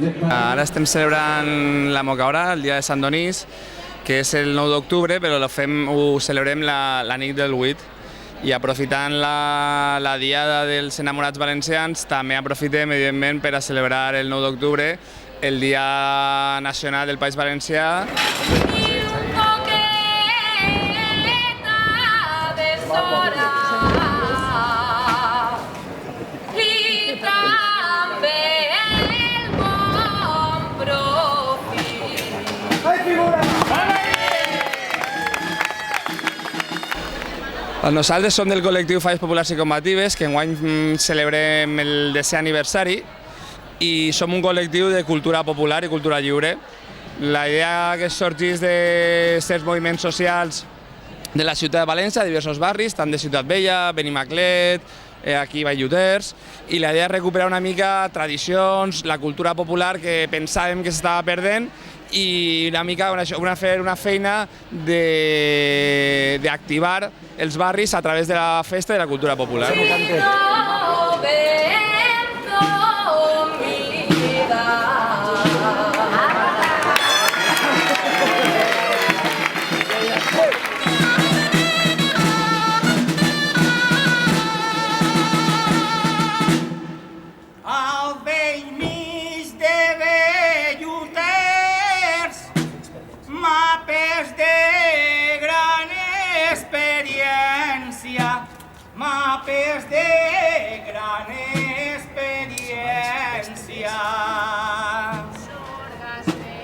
Ara estem celebrant la Mocaora, el dia de Sant Donís, que és el 9 d'octubre, però ho celebrem la nit del 8. I aprofitant la diada dels enamorats valencians, també aprofitem, evidentment, per a celebrar el 9 d'octubre, el Dia Nacional del País Valencià. Nosaltres som del col·lectiu Falles Populars i Combatives, que enguany celebrem el 10è aniversari i som un col·lectiu de cultura popular i cultura lliure. La idea que sorgeix de certs moviments socials de la ciutat de València, de diversos barris, tant de Ciutat Vella, Benimaclet, aquí Valldoters, i la idea és recuperar una mica tradicions, la cultura popular que pensàvem que s'estava perdent i una mica fer una feina d'activar els barris a través de la festa i de la cultura popular. Mapes de gran experiència. Sorgas de